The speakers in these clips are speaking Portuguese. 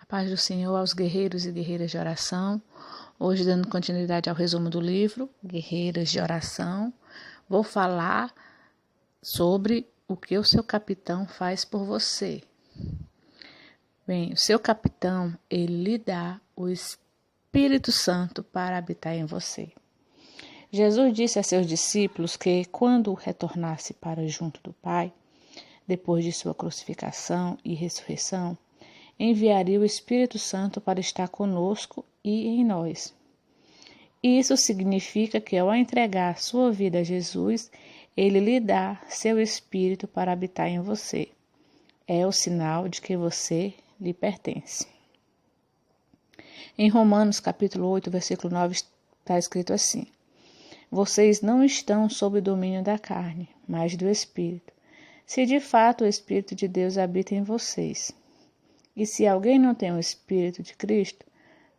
Paz do Senhor aos guerreiros e guerreiras de oração. Hoje, dando continuidade ao resumo do livro, Guerreiras de Oração, vou falar sobre o que o seu capitão faz por você. Bem, o seu capitão, ele lhe dá o Espírito Santo para habitar em você. Jesus disse a seus discípulos que, quando retornasse para junto do Pai, depois de sua crucificação e ressurreição, enviaria o Espírito Santo para estar conosco e em nós. Isso significa que, ao entregar sua vida a Jesus, ele lhe dá seu Espírito para habitar em você. É o sinal de que você lhe pertence. Em Romanos capítulo 8, versículo 9, está escrito assim: Vocês não estão sob o domínio da carne, mas do Espírito, se de fato o Espírito de Deus habita em vocês. E se alguém não tem o Espírito de Cristo,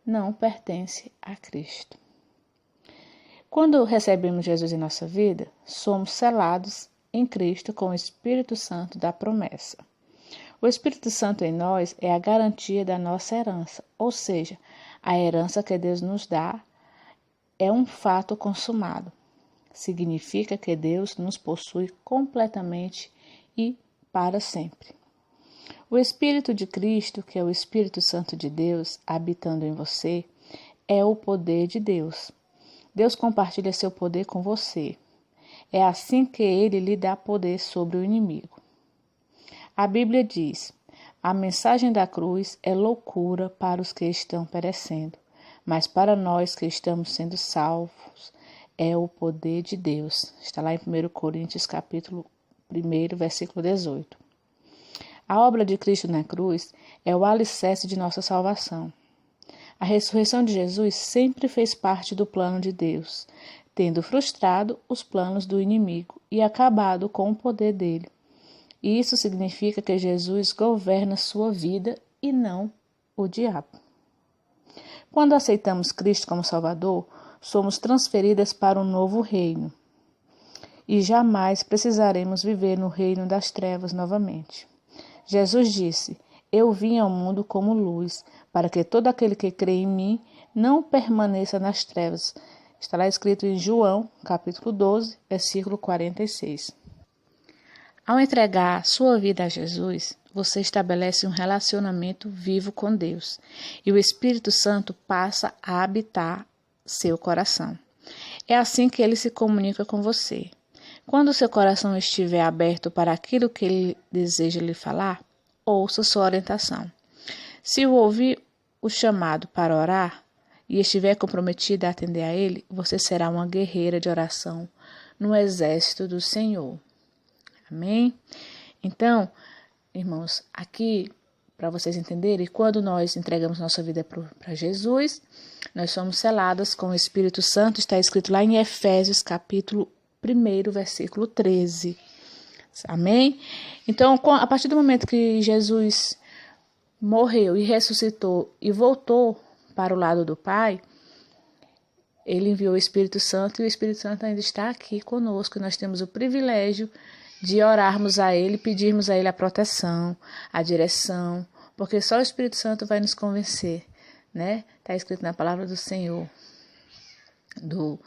não pertence a Cristo. Quando recebemos Jesus em nossa vida, somos selados em Cristo com o Espírito Santo da promessa. O Espírito Santo em nós é a garantia da nossa herança, ou seja, a herança que Deus nos dá é um fato consumado. Significa que Deus nos possui completamente e para sempre. O Espírito de Cristo, que é o Espírito Santo de Deus, habitando em você, é o poder de Deus. Deus compartilha seu poder com você. É assim que ele lhe dá poder sobre o inimigo. A Bíblia diz: a mensagem da cruz é loucura para os que estão perecendo, mas para nós que estamos sendo salvos, é o poder de Deus. Está lá em 1 Coríntios capítulo 1, versículo 18. A obra de Cristo na cruz é o alicerce de nossa salvação. A ressurreição de Jesus sempre fez parte do plano de Deus, tendo frustrado os planos do inimigo e acabado com o poder dele. E isso significa que Jesus governa sua vida e não o diabo. Quando aceitamos Cristo como Salvador, somos transferidas para um novo reino e jamais precisaremos viver no reino das trevas novamente. Jesus disse: Eu vim ao mundo como luz, para que todo aquele que crê em mim não permaneça nas trevas. Está lá escrito em João, capítulo 12, versículo 46. Ao entregar sua vida a Jesus, você estabelece um relacionamento vivo com Deus, e o Espírito Santo passa a habitar seu coração. É assim que ele se comunica com você. Quando seu coração estiver aberto para aquilo que ele deseja lhe falar, ouça sua orientação. Se ouvir o chamado para orar e estiver comprometida a atender a ele, você será uma guerreira de oração no exército do Senhor. Amém? Então, irmãos, aqui, para vocês entenderem, quando nós entregamos nossa vida para Jesus, nós somos seladas com o Espírito Santo, está escrito lá em Efésios capítulo 1, versículo 13. Amém? Então, a partir do momento que Jesus morreu e ressuscitou e voltou para o lado do Pai, ele enviou o Espírito Santo e o Espírito Santo ainda está aqui conosco. Nós temos o privilégio de orarmos a ele, pedirmos a ele a proteção, a direção, porque só o Espírito Santo vai nos convencer, né? Está escrito na palavra do Senhor, do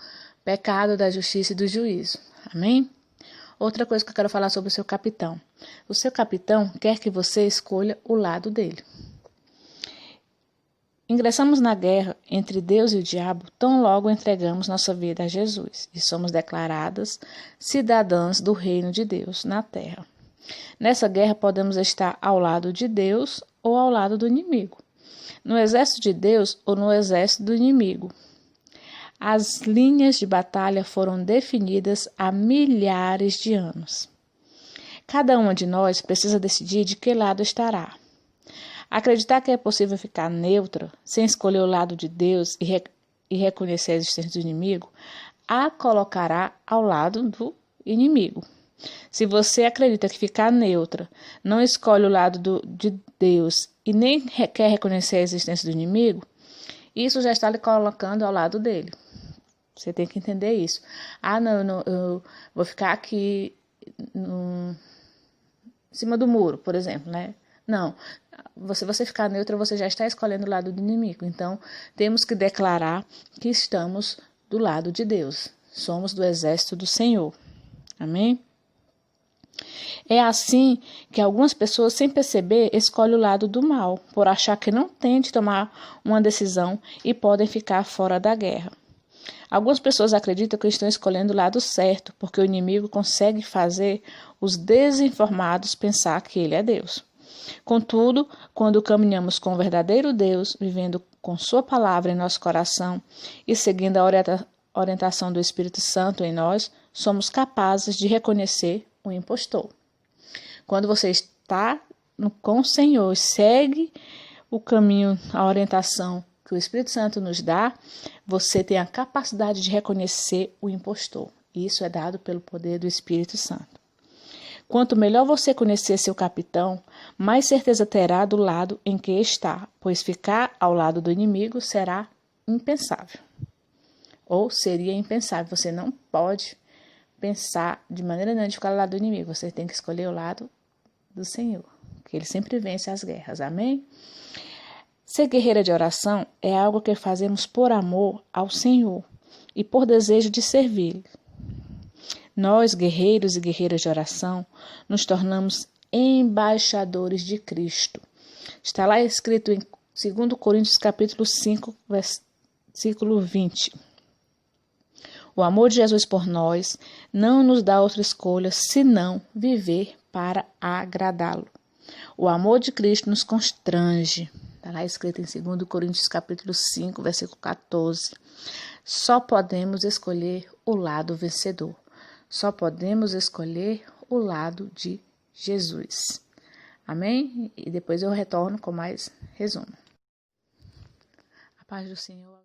pecado, da justiça e do juízo. Amém? Outra coisa que eu quero falar sobre o seu capitão. O seu capitão quer que você escolha o lado dele. Ingressamos na guerra entre Deus e o diabo tão logo entregamos nossa vida a Jesus e somos declaradas cidadãs do reino de Deus na terra. Nessa guerra podemos estar ao lado de Deus ou ao lado do inimigo, no exército de Deus ou no exército do inimigo. As linhas de batalha foram definidas há milhares de anos. Cada uma de nós precisa decidir de que lado estará. Acreditar que é possível ficar neutra, sem escolher o lado de Deus e reconhecer a existência do inimigo, a colocará ao lado do inimigo. Se você acredita que ficar neutra, não escolhe o lado de Deus e nem quer reconhecer a existência do inimigo, isso já está lhe colocando ao lado dele. Você tem que entender isso. Eu vou ficar aqui em cima do muro, por exemplo, né? Não, você ficar neutra, você já está escolhendo o lado do inimigo. Então, temos que declarar que estamos do lado de Deus. Somos do exército do Senhor. Amém? É assim que algumas pessoas, sem perceber, escolhem o lado do mal, por achar que não têm de tomar uma decisão e podem ficar fora da guerra. Algumas pessoas acreditam que estão escolhendo o lado certo, porque o inimigo consegue fazer os desinformados pensar que ele é Deus. Contudo, quando caminhamos com o verdadeiro Deus, vivendo com sua palavra em nosso coração e seguindo a orientação do Espírito Santo em nós, somos capazes de reconhecer o impostor. Quando você está com o Senhor, segue o caminho, a orientação que o Espírito Santo nos dá, você tem a capacidade de reconhecer o impostor. Isso é dado pelo poder do Espírito Santo. Quanto melhor você conhecer seu capitão, mais certeza terá do lado em que está, pois ficar ao lado do inimigo será impensável. Ou seria impensável. Você não pode pensar de maneira nenhuma de ficar ao lado do inimigo. Você tem que escolher o lado do Senhor, que Ele sempre vence as guerras. Amém? Ser guerreira de oração é algo que fazemos por amor ao Senhor e por desejo de servir. Nós, guerreiros e guerreiras de oração, nos tornamos embaixadores de Cristo. Está lá escrito em 2 Coríntios capítulo 5, versículo 20. O amor de Jesus por nós não nos dá outra escolha senão viver para agradá-lo. O amor de Cristo nos constrange. Está lá escrito em 2 Coríntios capítulo 5, versículo 14. Só podemos escolher o lado vencedor. Só podemos escolher o lado de Jesus. Amém? E depois eu retorno com mais resumo. A paz do Senhor.